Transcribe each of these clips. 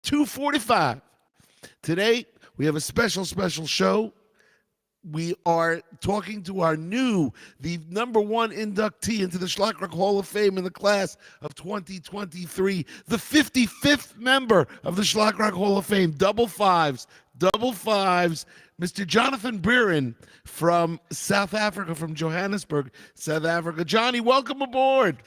2:45. Today, we have a special show. We are talking to the number one inductee into the Shlock Hall of Fame in the class of 2023, the 55th member of the Shlock Hall of Fame, double fives, Mr. Jonathan Birin from South Africa, from Johannesburg, South Africa. Johnny, welcome aboard.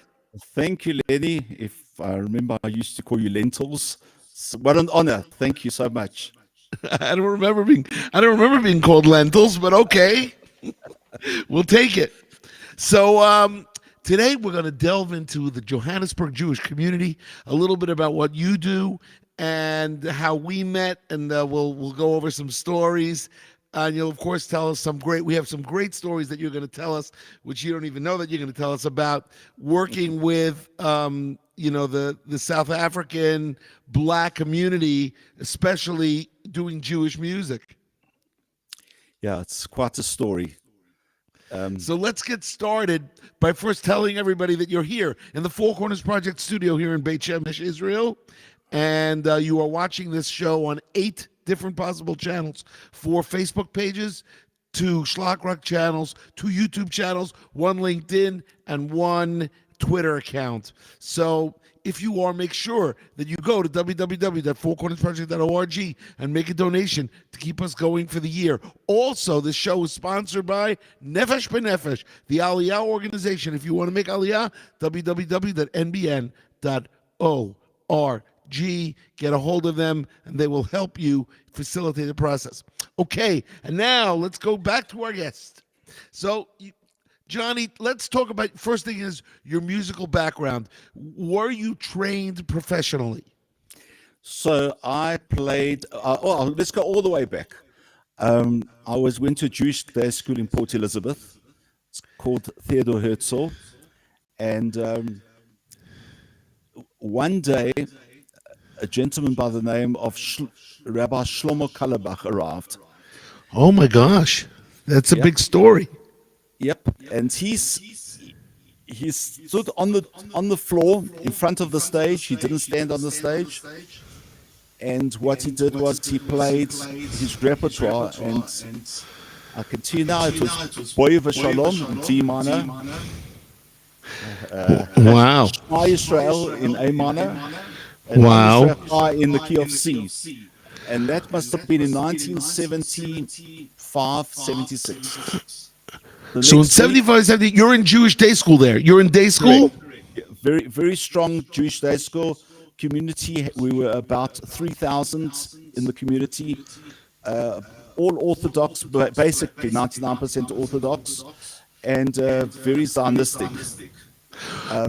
Thank you, Lenny. If I remember, I used to call you lentils. So what an honor. Thank you so much. I don't remember being called lentils, but okay, we'll take it. So today we're going to delve into the Johannesburg Jewish community, a little bit about what you do and how we met, and we'll go over some stories. And you'll of course tell us we have some great stories that you're going to tell us, which you don't even know that you're going to tell us about working with the South African Black community, especially doing Jewish music. Yeah, it's quite a story. So let's get started by first telling everybody that you're here in the Four Corners Project studio here in Beit Shemesh, Israel, and you are watching this show on 8 different possible channels, 4 Facebook pages, 2 Shlock Rock channels, 2 YouTube channels, 1 LinkedIn, and 1 Twitter account. So if you are, make sure that you go to www.fourcornersproject.org and make a donation to keep us going for the year. Also, this show is sponsored by Nefesh B'Nefesh, the Aliyah organization. If you want to make Aliyah, www.nbn.org. Get a hold of them, and they will help you facilitate the process. Okay, and now let's go back to our guest. So, Johnny, let's talk about, first thing is your musical background. Were you trained professionally? So I played, let's go all the way back. I went to a Jewish day school in Port Elizabeth. It's called Theodore Herzl. And one day, a gentleman by the name of Rabbi Shlomo Kalabach arrived. Oh my gosh, that's a big story. Yep, and he stood on the floor in front of the stage. He didn't stand on the stage, and what he did was he played his repertoire. And I can tell you now, it was Boy V'Shalom in D minor, Wow, Shema Yisrael in A minor, and wow, Yisrael in the key of C. And that must have been in 1975, 76. So in 75, 70, you're in Jewish day school there. You're in day school? Correct. Very, very strong Jewish day school community. We were about 3,000 in the community. All Orthodox, basically 99% Orthodox, and very Zionistic.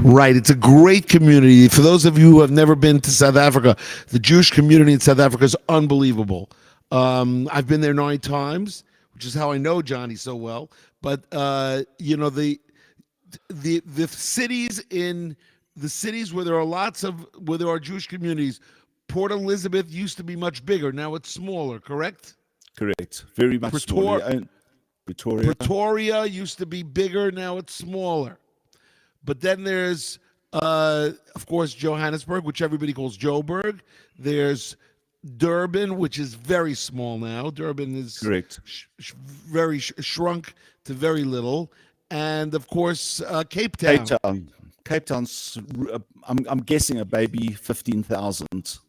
Right. It's a great community. For those of you who have never been to South Africa, the Jewish community in South Africa is unbelievable. I've been there 9 times, which is how I know Johnny so well. But the cities where there are Jewish communities, Port Elizabeth used to be much bigger. Now it's smaller, correct? Correct. Very much smaller. Pretoria used to be bigger. Now it's smaller. But then there's, of course, Johannesburg, which everybody calls Joburg. There's Durban, which is very small now. Durban is correct. Very shrunk to very little. And, of course, Cape Town. Cape Town's, I'm guessing, a baby 15,000.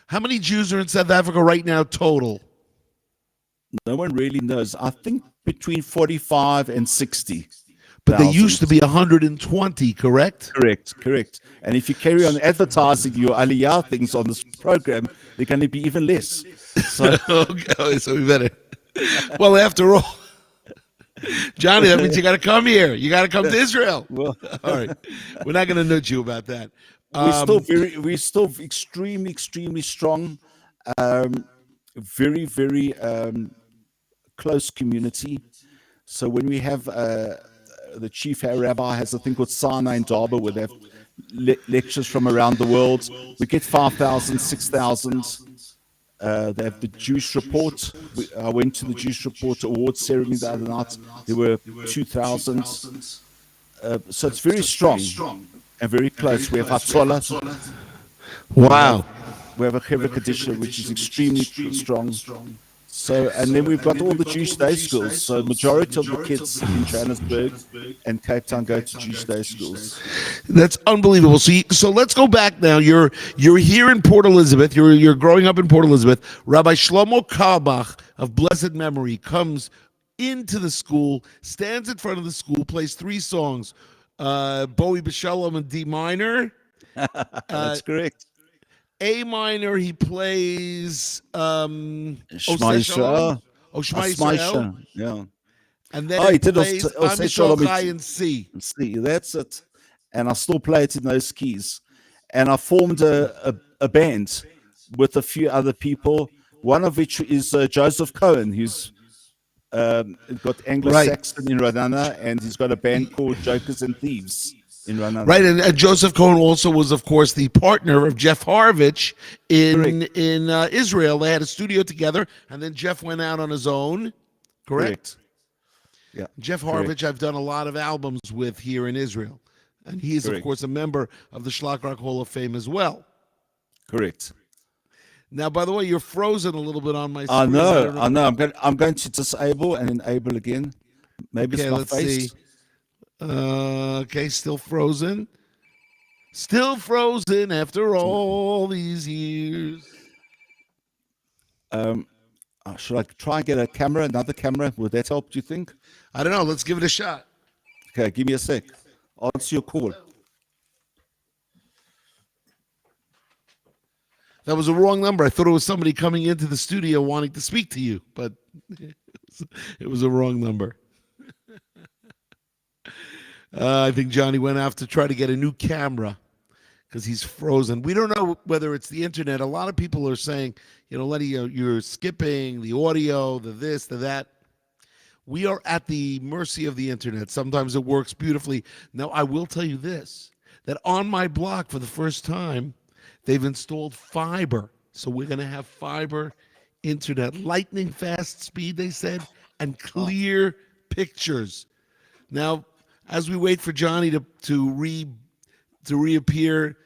How many Jews are in South Africa right now total? No one really knows. I think between 45 and 60. But they used to be 120, correct? Correct. And if you carry on advertising your Aliyah things on this program, they're going to be even less. So, okay, so we better. Well, after all, Johnny, that means you got to come here. You got to come to Israel. Well, all right. We're not going to nudge you about that. We're still extremely strong. Very, very close community. So when we have the chief rabbi has a thing called Sinai in Darba, where they have lectures from around the world. We get 5,000, 6,000. They have the Jewish Report. I went to the Jewish Report awards ceremony the other night. There were 2,000. So it's very strong and very close. We have Hatzolah. Wow. we have a Chevra Kadisha, which is extremely strong. So, and then we've got all the Jewish day schools. So, majority of the kids in Johannesburg and Cape Town go to Jewish day schools. That's unbelievable. So let's go back now. You're here in Port Elizabeth. You're growing up in Port Elizabeth. Rabbi Shlomo Carlebach of blessed memory comes into the school, stands in front of the school, plays 3 songs, Bowie B'Shalom in D minor. That's correct. A minor, he plays Shema Oseh Shalom. Yisrael. Shema Shema Yisrael. Yisrael. Yeah. And then Oh, he it did plays Oseh Am Yisrael Shalom. Chai in C. See, that's it. And I still play it in those keys. And I formed a band with a few other people, one of which is Joseph Cohen, who's got Anglo-Saxon in Ranana, and he's got a band called Jokers and Thieves in Ranana. Right, and Joseph Cohen also was, of course, the partner of Jeff Harvich in Israel. They had a studio together, and then Jeff went out on his own. Correct? Yeah. Jeff Harvich, I've done a lot of albums with here in Israel, and he is, of course, a member of the Shlock Rock Hall of Fame as well. Correct. Now, by the way, you're frozen a little bit on my screen. I know. I'm going to disable and enable again. Maybe it's my face. See. Okay, still frozen. Still frozen after all these years. Should I try and get another camera? Would that help, do you think? I don't know. Let's give it a shot. Okay, give me a sec. I'll answer your call. That was a wrong number. I thought it was somebody coming into the studio wanting to speak to you, but it was a wrong number. I think Johnny went out to try to get a new camera because he's frozen. We don't know whether it's the internet. A lot of people are saying, Lenny, you're skipping the audio, the this, the that. We are at the mercy of the internet. Sometimes it works beautifully. Now, I will tell you this, that on my block for the first time, they've installed fiber. So we're going to have fiber internet, lightning fast speed, they said, and clear pictures. Now, as we wait for Johnny to reappear,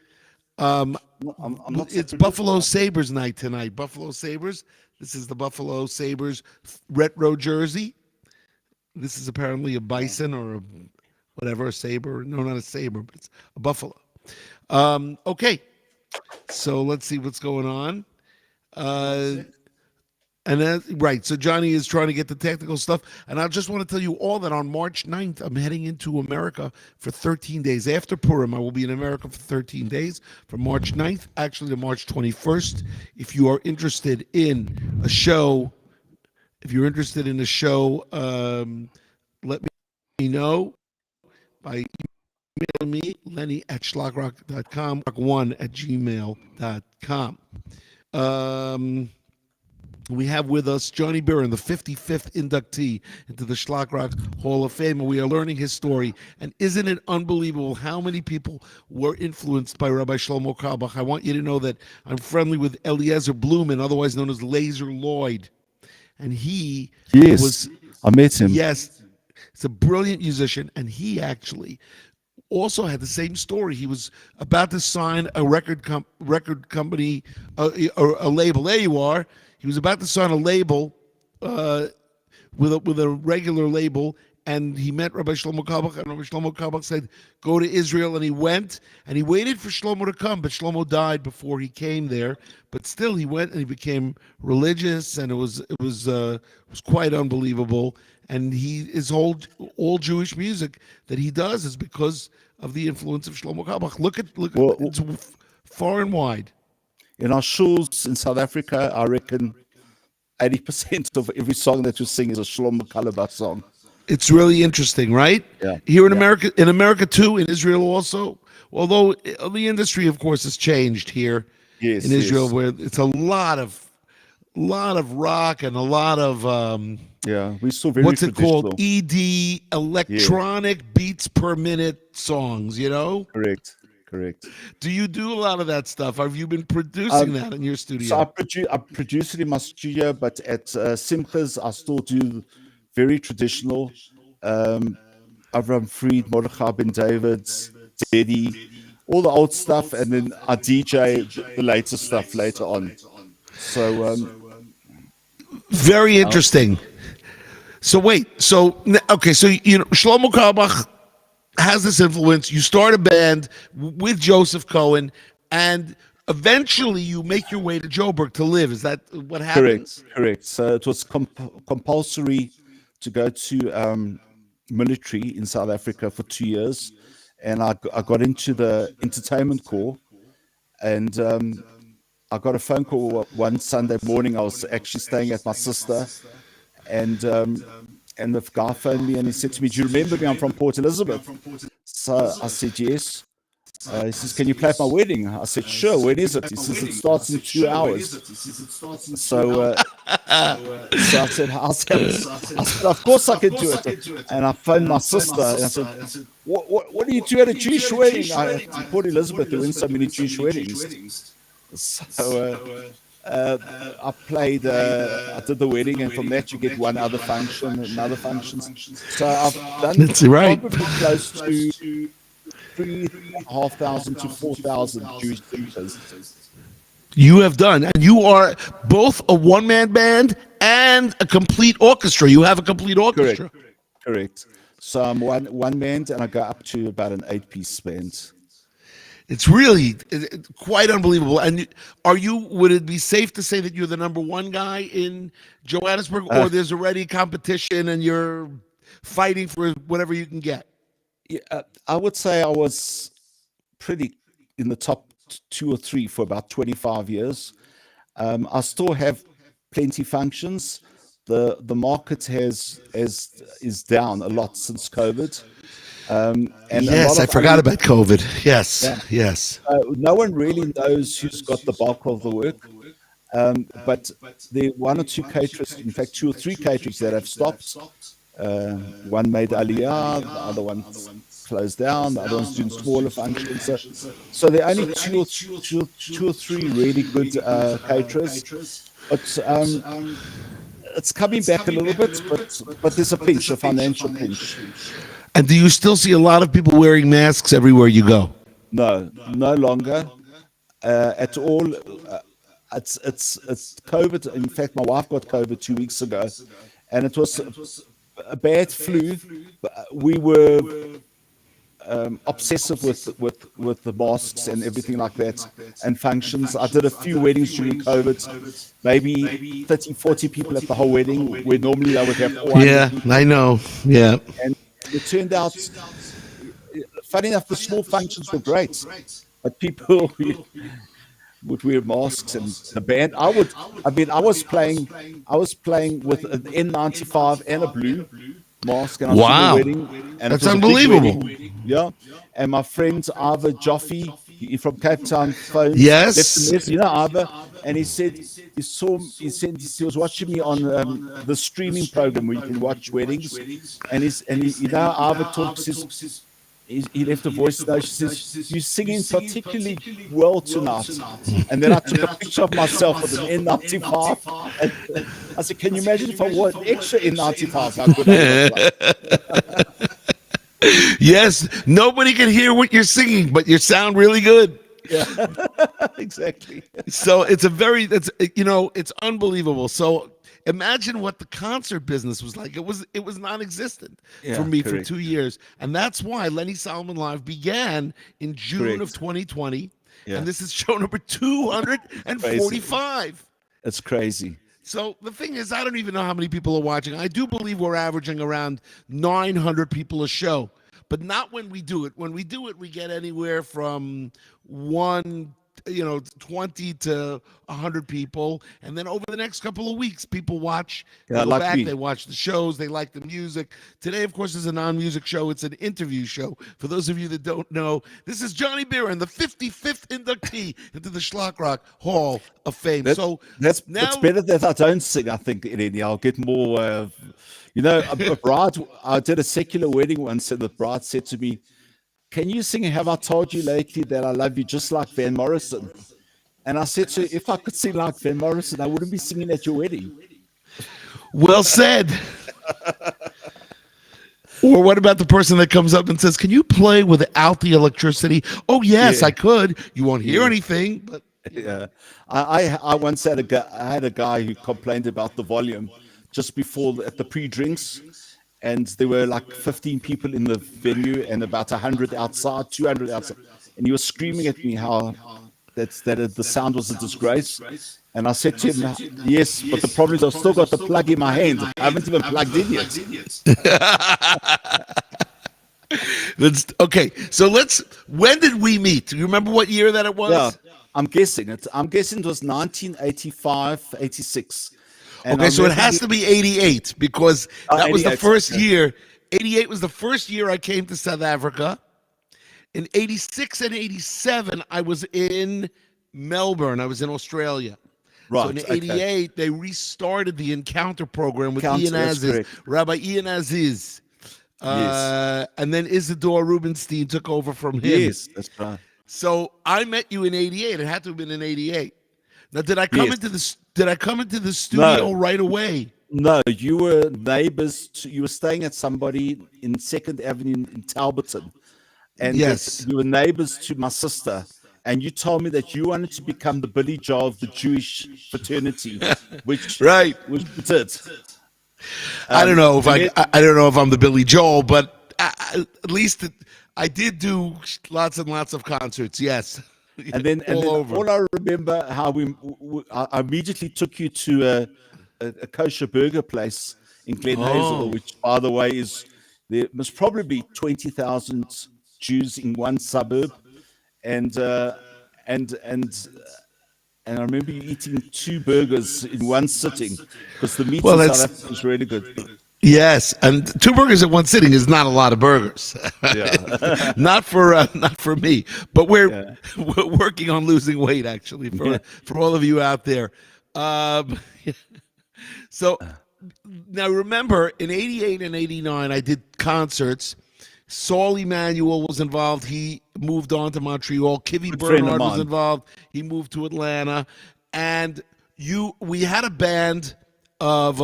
it's Buffalo Sabres night tonight. Buffalo Sabres. This is the Buffalo Sabres retro jersey. This is apparently a bison or a saber. No, not a saber, but it's a buffalo. Okay, so let's see what's going on. So Johnny is trying to get the technical stuff. And I just want to tell you all that on March 9th, I'm heading into America for 13 days. After Purim, I will be in America for 13 days from March 9th, actually to March 21st. If you are interested in a show, let me know by emailing me, Lenny at shlockrock.com, rock1@gmail.com. We have with us Johnny Birin, the 55th inductee into the Shlock Rock Hall of Fame, and we are learning his story. And isn't it unbelievable how many people were influenced by Rabbi Shlomo Carlebach? I want you to know that I'm friendly with Eliezer Blumen, otherwise known as Laser Lloyd. And he I met him. Yes, he's a brilliant musician, and he actually also had the same story. He was about to sign a record company, or a label. There you are. He was about to sign a label with a regular label, and he met Rabbi Shlomo Carlebach, and Rabbi Shlomo Carlebach said, go to Israel, and he went, and he waited for Shlomo to come, but Shlomo died before he came there. But still, he went, and he became religious, and it was quite unbelievable. And his all Jewish music that he does is because of the influence of Shlomo Carlebach. Look at it's far and wide. In our shuls in South Africa, I reckon 80% of every song that you sing is a Shlomo Carlebach song. It's really interesting, right? Yeah. Here in America too, in Israel also. Although the industry, of course, has changed here in Israel, where it's a lot of rock and a lot of we're still very what's it traditional. called? ED, electronic beats per minute songs. Correct. Do you do a lot of that stuff? Have you been producing that in your studio? So I produce it in my studio, but at Simchas, I still do very traditional. Avram Fried, Mordechai Ben David, Dedi, all the old stuff, and then I DJ the latest stuff later on. So Very interesting. So wait, so okay, so Shlomo Carlebach has this influence. You start a band with Joseph Cohen, and eventually you make your way to Joburg to live. Is that what happens? correct. So it was compulsory to go to military in South Africa for 2 years, and I got into the entertainment corps, and I got a phone call one Sunday morning. I was actually staying at my sister, and the guy phoned me and he said to me, "Do you remember me? I'm from Port Elizabeth." So I said, "Yes." He says, "Can you play at my wedding?" I said, "Sure." "When is it?" He says, "It starts in 2 hours." So I said, "Of course I can do it." And I phoned my sister and I said, what do you do at a Jewish wedding? In Port Elizabeth, there weren't so many Jewish weddings. So I played, I did the wedding, and from that you get one other function and other functions. So I've done That's right. probably close to 3,500 to 4,000 Jewish speakers. You have done, and you are both a one-man band and a complete orchestra. You have a complete orchestra. Correct. So I'm one band, and I go up to about an 8-piece band. It's really quite unbelievable. And would it be safe to say that you're the number one guy in Johannesburg, or there's already competition and you're fighting for whatever you can get? Yeah, I would say I was pretty in the top 2 or 3 for about 25 years. I still have plenty functions. The market is down a lot since COVID. And yes, I forgot about COVID. Yes, yeah. Yes. No one really knows who's got the bulk of the work. But there are 1 or 2 caterers, in fact 2 or 3 caterers that have stopped. One made Aliyah, the other one closed down, the other one's doing smaller functions. So there are only two or three really good caterers. But it's coming back a little bit, but there's a financial pinch. And do you still see a lot of people wearing masks everywhere you go? No longer at all. It's COVID. In fact, my wife got COVID 2 weeks ago, and it was a bad flu. We were obsessive with the masks and everything like that, and functions. I did a few weddings during COVID, maybe 30, 40 people at the whole wedding, where normally I would have 400 Yeah, people. I know. Yeah. And it turned out, funny enough, the small functions were great, but people would wear masks, and the band. I was playing with an N95 and a blue mask, and I was doing a wedding, and that's unbelievable. Yeah, and my friend Ava Joffe from Cape Town phoned. Yes, you know Ava, and he said he was watching me on the streaming program where you can watch weddings, and Ava talks. He left a voice note. She says, "You're singing particularly well tonight." And then I took a picture of myself with an N95. And I said, "Can you imagine if I wore an extra N95? How good I look like?" Yes, nobody can hear what you're singing, but you sound really good. Yeah, exactly. So it's unbelievable. So imagine what the concert business was like. It was non-existent for me for 2 years, and that's why Lenny Solomon Live began in June of 2020, and this is show number 245. It's crazy. So the thing is, I don't even know how many people are watching. I do believe we're averaging around 900 people a show, but not when we do it. When we do it, we get anywhere from 20 to 100 people, and then over the next couple of weeks, people watch. They go back, they watch the shows, they like the music. Today, of course, is a non-music show. It's an interview show. For those of you that don't know, this is Johnny Birin, the 55th inductee into the Shlock Rock Hall of Fame. That's better that I don't sing. I think, Lenny, I'll get more. A bride. I did a secular wedding once, and the bride said to me, "Can you sing Have I Told You Lately That I Love You Just Like Van Morrison?" And I said to her, "If I could sing like Van Morrison, I wouldn't be singing at your wedding." Well said. Or what about the person that comes up and says, "Can you play without the electricity?" Oh, yes, Yeah, I could. You won't hear yeah, anything, but yeah. I once had I had a guy who complained about the volume just before at the pre-drinks, and there were like 15 people in the venue and about 100 outside, 200 outside, and he was screaming at me how the sound was a disgrace. And I said to him, "Yes, but the problem is I've still got the plug in my hand. I haven't even plugged in yet." that's okay. So when did we meet? Do you remember what year that it Yeah, was? I'm guessing it was 1985, 86. And I Okay, so it remember has you, to be 88 because that was the 88. first Okay. year. 88 was the first year I came to South Africa. In 86 and 87, I was in Melbourne. I was in Australia. So in Right. Okay. 88, they restarted the Encounter program with Ian Counter. That's Aziz, correct. Rabbi Ian Aziz. Yes. And then Isidore Rubenstein took over from him. Yes. That's right. So I met you in 88. It had to have been in 88. Now, Yes. did I come into the No. studio right away? No. You were neighbors. You were staying at somebody in Second Avenue in Talbotton, and Yes. you were neighbors to my sister. And you told me that you wanted to become the Billy Joel of the Jewish fraternity, Right. which you did. I don't know if And then, I don't know if I'm the Billy Joel, but at least I did do lots and lots of concerts. Yes, and all then over. all I remember how I immediately took you to a kosher burger place in Glen Hazel, Oh, which, by the way, is there must probably be 20,000 Jews in one suburb, and and and and I remember you eating two burgers in one sitting because the meat well, in South that's Africa is really good. yes, and two burgers at one sitting is not a lot of burgers. Yeah, Not for me, but we're yeah, we're working on losing weight actually yeah. for all of you out there. Um, so now remember in 88 and 89 I did concerts. Saul Emanuel was involved. He moved on to Montreal. Kivy Good friend of Bernard was mine. involved. He moved to Atlanta. And we had a band of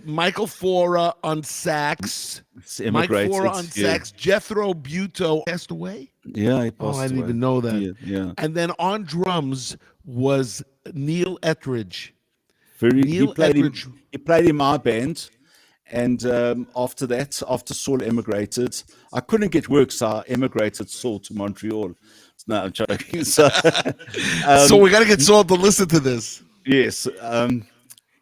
Michael Fora on sax, It's Mike Fora immigrated. on Yeah, sax, Jethro Buto passed away. yeah. He Oh, I passed didn't away. even know that. Yeah, yeah. And then on drums was Neil Ettridge. Very. Neil Ettridge. He played in my band, and after that, after Saul emigrated, I couldn't get work, so I emigrated Saul to Montreal. No, I'm joking. So, So um, we got to get Saul to listen to this. yes,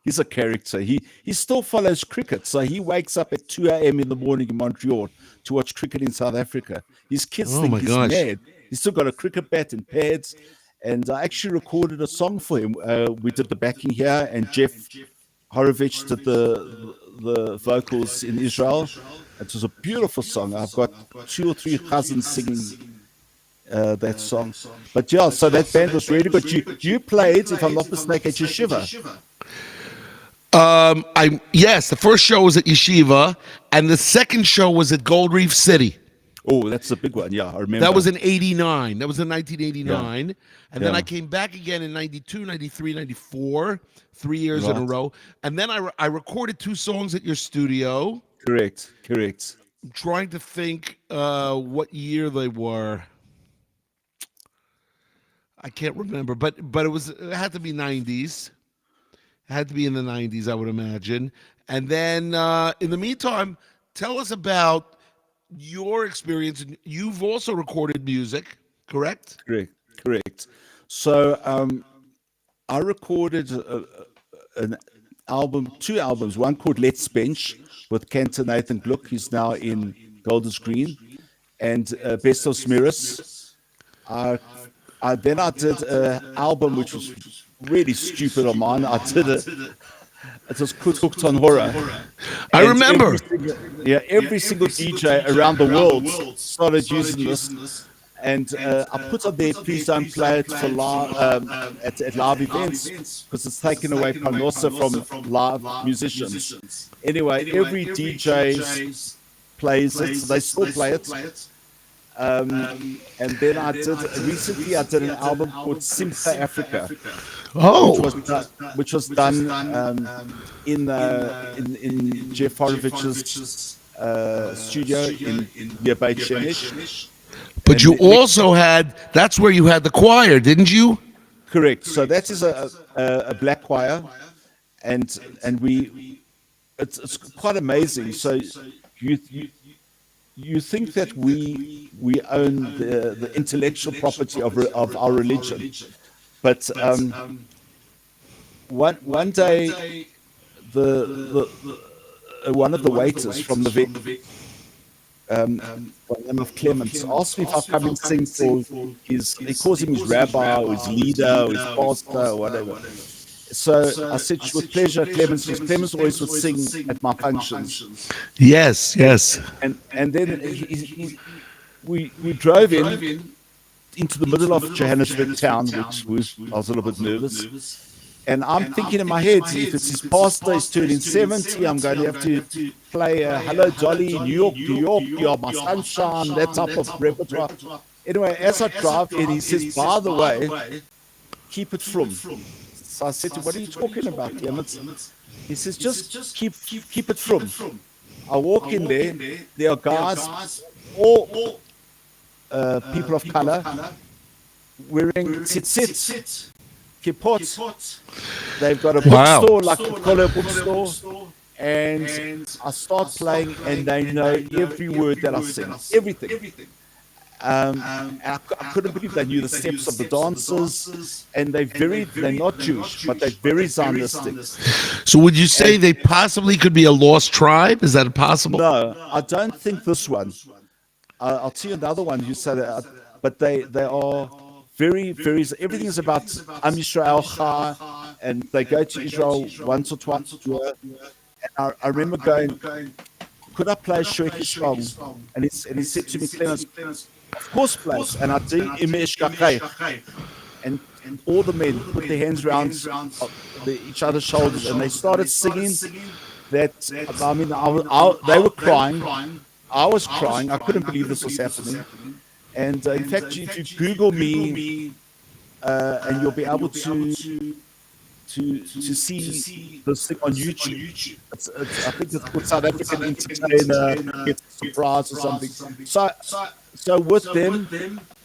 he's a character. He still follows cricket, so he wakes up at 2 a.m. in the morning in Montreal to watch cricket in South Africa. His kids Oh think my he's gosh. mad. He's still got a cricket bat and pads. And I actually recorded a song for him. We did the backing here, and Jeff Horovich did the vocals in Israel. It was a beautiful song. I've got two or three cousins singing that song. But yeah, so that band was really good. You played, if I'm not mistaken, at Yeshiva. I yes, the first show was at Yeshiva, and the second show was at Gold Reef City. Oh, that's a big one. Yeah, I remember. That was in 89. That was in Yeah, 1989. And then yeah. I came back again in 92, 93, 94, 3 years in a Right. row. And then I recorded two songs at your studio. Correct. Correct. I'm trying to think what year they were. I can't remember, but it had to be 90s. It had to be in the 90s, I would imagine. And then in the meantime, tell us about your experience. You've also recorded music, correct? Correct. Correct. So I recorded an album, two albums. One called Let's Bench with Cantor Nathan Gluck, who's now in Golders Green, and Best of Smiris. Then I did an album which was really stupid on mine. It was Cooked on Horror. I And remember. every single DJ around the world started using this. And I put on there, please don't play it for at live events because it's taken away Panosa from live musicians. Anyway, every DJ plays it, so they still play it. And then recently I did an album called Simcha Africa, Oh, which was done in Jeff Horovich's studio in near Beit Shemesh. But And you also had, that's where you had the choir, didn't you? correct. So that is a black choir, and we it's quite amazing. So you you think that we own the intellectual property of our religion, but one day the one of the waiters from the by the name of Clements asked me if I'll come and sing for his, he calls him his rabbi or his leader or his pastor or whatever. So I said, with pleasure, Clements, because Clements always would sing at my functions. Yes, yes. And then we drove into the middle of Johannesburg town, which I was a little bit nervous. And I'm thinking in my head, if it's his pastor is turning 70, I'm going to have to play Hello Dolly, New York, you're my sunshine, that type of repertoire. Anyway, as I drive in, he says, by the way, keep it from. So I said to him, what are you talking about, Clements? He says, just keep it from. I walk in there are guys, all people of color, wearing tzitzit. They've got a bookstore, like a collar bookstore, and I start playing, and they know every word that I sing, everything. And I couldn't believe they knew the steps of the dancers, and they're not Jewish, but they're very Zionistic. So would you say they possibly could be a lost tribe? Is that possible? No, I don't think this one. I'll tell you another one. You said that, but they are very, very. Everything is about Am Yisrael Chai, and they go to Israel once or twice a year. And I remember going, could I play Shlock song? And he said to me, Clemens, of course, please. And I did Imesh Kakay. And all the men put their hands around each other's shoulders, and they started singing. That I mean, they were crying. I was crying. I couldn't believe this was happening. And in fact, if you Google me, and you'll be able to see this thing on YouTube. I think it's called South African Entertainer Gets Surprised or something. So with them,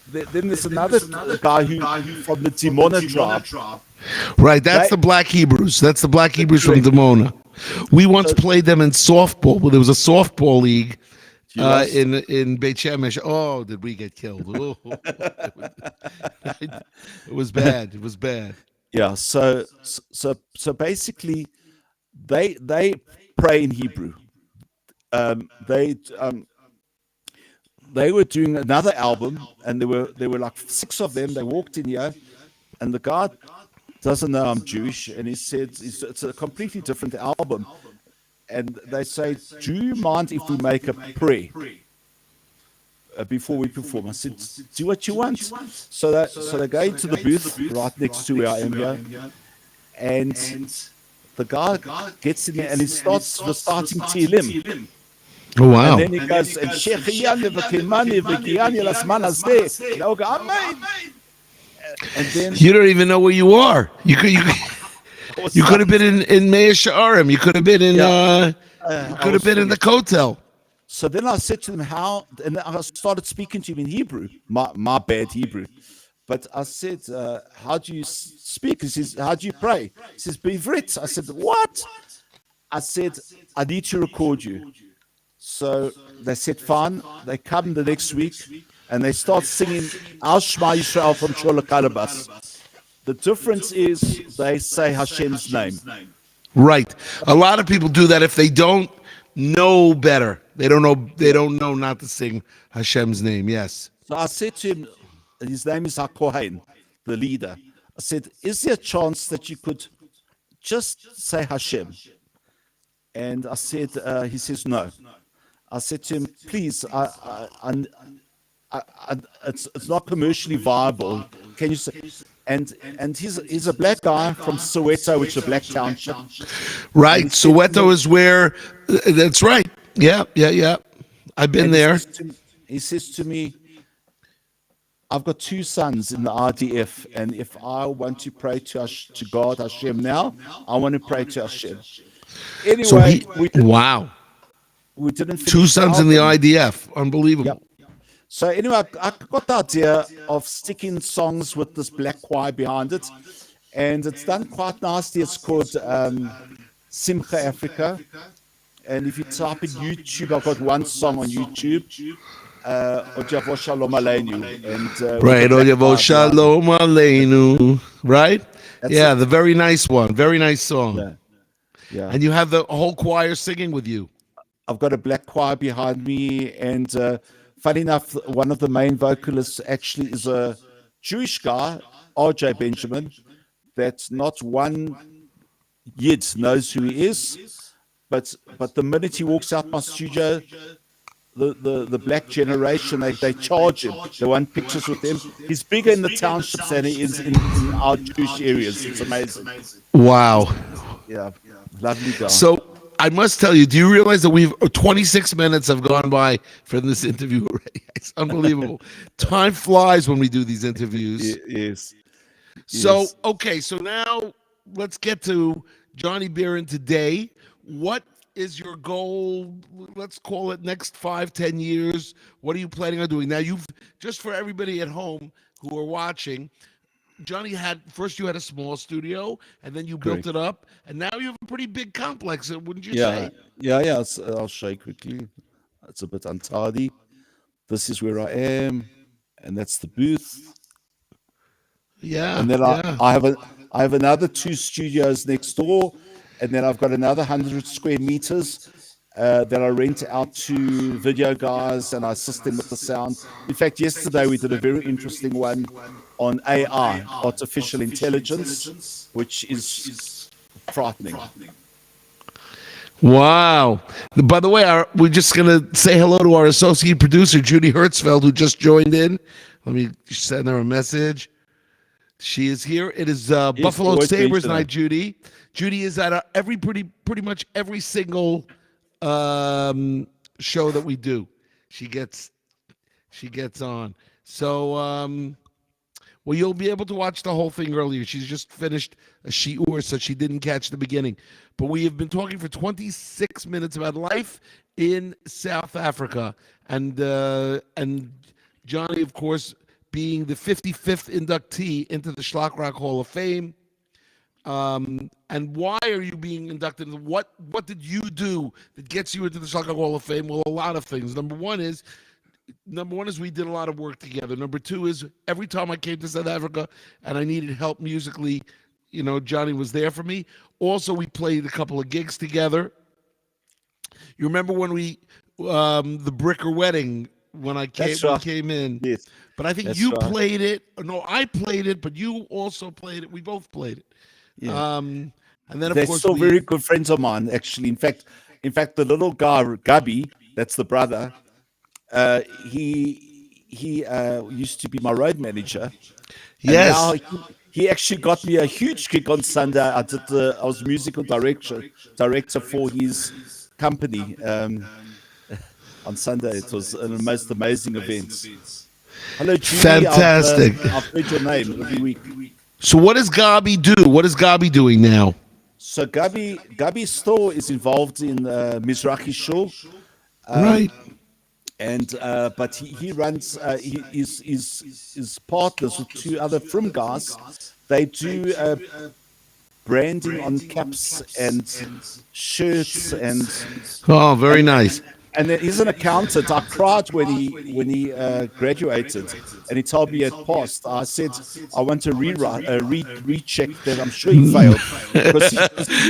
then there's another guy who from the Dimona tribe. Right, that's the Black Hebrews. That's the Black Hebrews from Dimona. We once played them in softball. Well, there was a softball league in Beit Shemesh. Oh, did we get killed? Oh. It was bad. It was bad. Yeah. So basically, they pray in Hebrew. They were doing another album, and there were like 6 of them. They walked in here, and the guy doesn't know I'm Jewish, and he said it's a completely different album. And they say, do you mind if we make a prayer before we perform? I said, do what you want. So they go into the booth right next to where I am here, and the guy gets in there and he starts reciting Tehillim. Oh, wow. And then he goes, and then you don't even know where you are. You could have been in Meir Sha'arim. You could have been in in the Kotel. So then I said to them, how, and I started speaking to him in Hebrew, my bad Hebrew. But I said, how do you speak? He says, how do you pray? He says, Bivrit. I said, what? I said, I need to record you. So they said, fine. They come the next week, and they start singing Al Shema Yisrael from Shlock Karabas. The difference is they say Hashem's name. Right. A lot of people do that if they don't know better. They don't know not to sing Hashem's name. Yes. So I said to him, his name is HaKohen, the leader. I said, is there a chance that you could just say Hashem? And I said, he says, no. I said to him, please, it's not commercially viable. Can you say? And he's a black guy from Soweto, which is a black township. Right. Soweto is where. That's right. Yeah. I've been there. He says to me, I've got 2 sons in the RDF, and if I want to pray to God Hashem now, I want to pray to Hashem. Anyway, wow. we didn't Two finish the sons in the album. IDF. Yep. Unbelievable. So anyway, I got the idea of sticking songs with this black choir behind it, and it's done quite nicely. It's called Simcha Africa, and if you type in YouTube, I've got one song on YouTube, Ojavo Shalom Aleinu, and with the Right. Oh, black Yavo choir behind it. Shalom Aleinu. Right? That's Yeah, the it. very nice one. Very nice song. Yeah, yeah. And you have the whole choir singing with you. I've got a black choir behind me, and funny enough, one of the main vocalists actually is a Jewish guy, R.J. Benjamin, that not one Yid knows who he is, but the minute he walks out my studio, the black generation, they charge him. They want pictures with him. He's bigger in the townships than he is in our Jewish areas. It's amazing. Wow. Yeah, lovely guy. So I must tell you, do you realize that we've 26 minutes have gone by for this interview already? It's unbelievable. Time flies when we do these interviews. Yes. So, Yes. okay, so now let's get to Johnny Birin today. What is your goal? Let's call it next 5-10 years. What are you planning on doing? Now, you've just for everybody at home who are watching, Johnny you had a small studio, and then you built Correct. it up, and now you have a pretty big complex, wouldn't you Yeah, say? yeah. I'll show you quickly. It's a bit untidy. This is where I am, and that's the booth. Yeah, And then yeah. I have another 2 studios next door, and then I've got another 100 square meters that I rent out to video guys, and I assist them with the sound. In fact, yesterday we did a very interesting one on AI, artificial intelligence, which is frightening. Wow. By the way, we're just going to say hello to our associate producer, Judy Hertzfeld, who just joined in. Let me send her a message. She is here. It is Buffalo always Sabres mention night, her. Judy. Judy is at pretty much every single show that we do. She gets on. So, well, you'll be able to watch the whole thing earlier. She's just finished a shiur, so she didn't catch the beginning. But we have been talking for 26 minutes about life in South Africa, and Johnny, of course, being the 55th inductee into the Shlock Rock Hall of Fame. And why are you being inducted? What did you do that gets you into the Shlock Rock Hall of Fame? Well, a lot of things. Number one is we did a lot of work together. Number two is every time I came to South Africa and I needed help musically, Johnny was there for me. Also, we played a couple of gigs together. You remember when the Bricker Wedding, when I came, That's right. we came in? Yes. But I think That's you right. played it. No, I played it, but you also played it. We both played it. Yeah. And then, of They're course, still very good friends of mine, actually. In fact, the little guy, Gabi, that's the brother, he used to be my road manager. yes. And now he actually got me a huge gig on Sunday. I was musical director for his company on Sunday. It was a most amazing event. Hello, Judy. Fantastic. I've heard your name every week. So what does Gabi do? What is Gabi doing now? So Gabi still is involved in Mizrahi Show. Right. And but he runs he is partners with 2 other film guys. They do branding on caps and shirts, and Oh, very nice. and then he's an accountant. I cried when he graduated, and he told me it passed. I said I want to recheck that. I'm sure he failed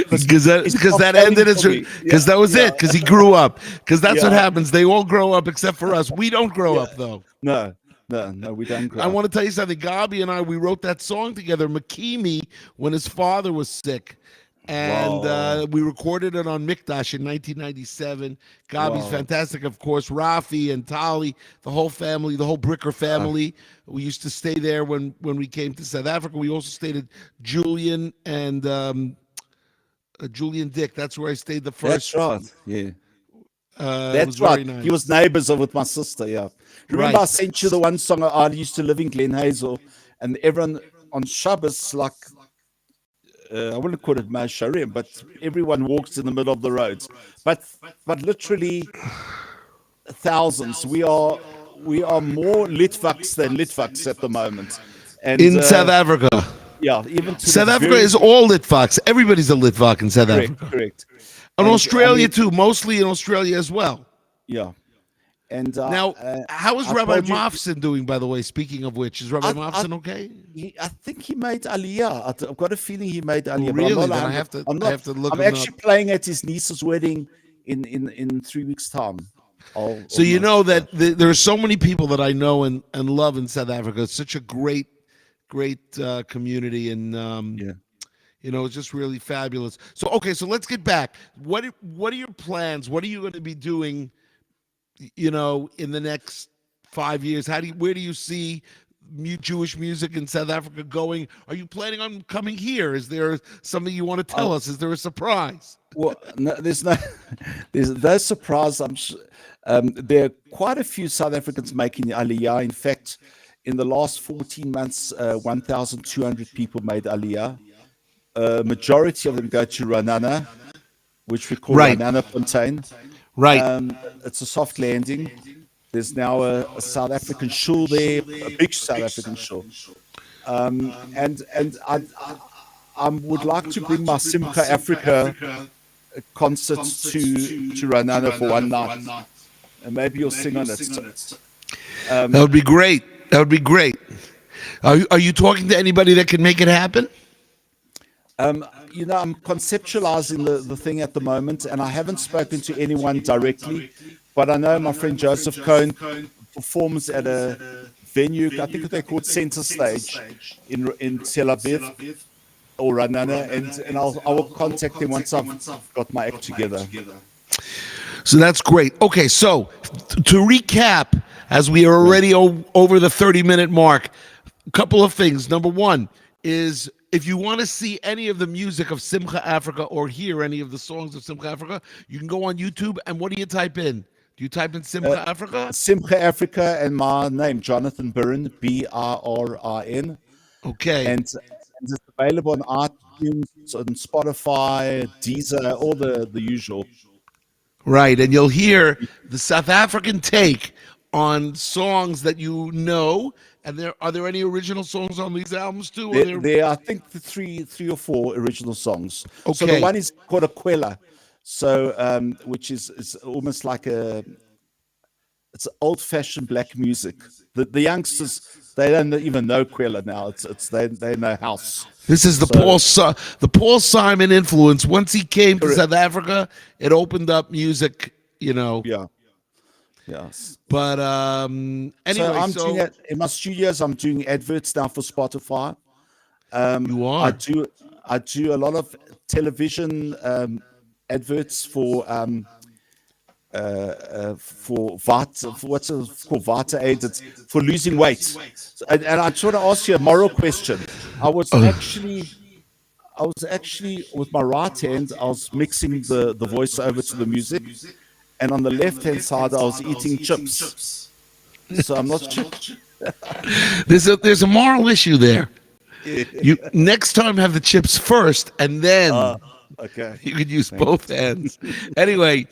Because that ended his because that was it, because he grew up, because that's what Yeah. happens. They all grow up except for us. We don't grow up though. No, we don't grow I up. want to tell you something. Gabi and we wrote that song together, Makimi, when his father was sick. And we recorded it on Mikdash in 1997. Gabi's Wow. fantastic, of course. Rafi and Tali, the whole family, the whole Bricker family. We used to stay there when we came to South Africa. We also stayed at Julian and Julian Dick. That's where I stayed the first. That's right. Yeah. It That's was very right. nice. He was neighbors with my sister. Yeah. Remember, Right. I sent you the one song. I used to live in Glen Hazel, and everyone on Shabbos, like I wouldn't call it Masharim, but everyone walks in the middle of the roads. But literally thousands. We are more Litvaks than Litvaks at the moment, and In South Africa. yeah, even to the South Africa very is all Litvaks. Everybody's a Litvak in South correct, Africa. correct, And and I Australia mean, too, mostly in Australia as well. yeah, and Now, how is I Rabbi told you, Mofson doing, by the way, speaking of which? Is Rabbi I Mofson okay? I think he made Aliyah. I've got a feeling he made Oh, Aliyah, but I'm really? not. Then 100, I'm I not. have to look I'm him up. actually playing at his niece's wedding in 3 weeks' time. So you know Almost. Yeah. that there are so many people that I know and love in South Africa. It's such a great community, and Yeah. it's just really fabulous. So okay, so let's get back. What are your plans? What are you going to be doing? In the next 5 years, where do you see Jewish music in South Africa going? Are you planning on coming here? Is there something you want to tell us? Is there a surprise? Well, no, there's no surprise. There are quite a few South Africans making the Aliyah. In fact, in the last 14 months, 1,200 people made Aliyah. Majority of them go to Ranana, which we call Right, Ranana Fontaine. right. It's a soft landing. There's now a South African shul there, a big South African shul. And I would like to bring my Simcha Africa concerts to Ranana for one night, and maybe you'll sing on it. That would be great. That would be great. Are you talking to anybody that can make it happen? I'm conceptualizing the thing at the moment, and I haven't spoken to anyone directly, but I know my friend Joseph Cohn performs at a venue, I think they're called Center Stage in Tel Aviv or Ranana, and I will contact them once I've got my act together. So that's great. Okay, so to recap, as we are already over the 30-minute mark, a couple of things. Number one is, if you want to see any of the music of Simcha Africa or hear any of the songs of Simcha Africa, you can go on YouTube. And what do you type in? Do you type in Simcha Africa? Simcha Africa and my name, Jonathan Birin, Brin. Okay. And it's available on iTunes, on Spotify, Deezer, all the usual. Right, and you'll hear the South African take on songs that you know. And are there any original songs on these albums too? There are, I think, the three or four original songs. Okay. So the one is called a Kwela, so which is almost like it's old-fashioned black music. The youngsters, they don't even know Kwela now. It's they know house. This is the Paul Simon influence. Once he came to South Africa, it opened up music. Yeah. Yes. But anyway, so doing it in my studios. I'm doing adverts now for Spotify. You are. I do a lot of television adverts for Vita, for what's it called, Vita Aid. It's for losing weight. And I try to ask you a moral question. I was actually with my right hand, I was mixing the voice over to the music, and on the left hand side, I was eating chips. So I'm not sure. There's a moral issue there. You next time have the chips first, and then Okay. you could use both hands. Anyway,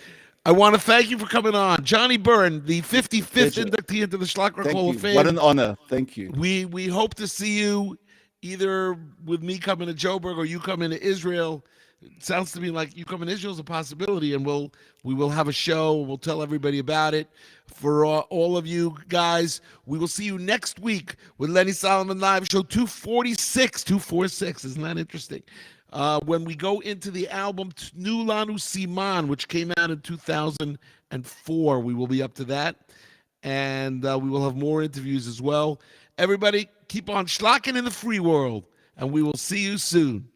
I want to thank you for coming on, Johnny Birin, the 55th inductee into the Shlock Hall of Fame. What an honor! Thank you. We hope to see you either with me coming to Joburg or you coming to Israel. It sounds to me like you coming to Israel is a possibility, and we will have a show. We'll tell everybody about it. For all of you guys, we will see you next week with Lenny Solomon Live Show 246. Isn't that interesting? When we go into the album Nu Lanu Siman, which came out in 2004, we will be up to that. And we will have more interviews as well. Everybody, keep on schlocking in the free world, and we will see you soon.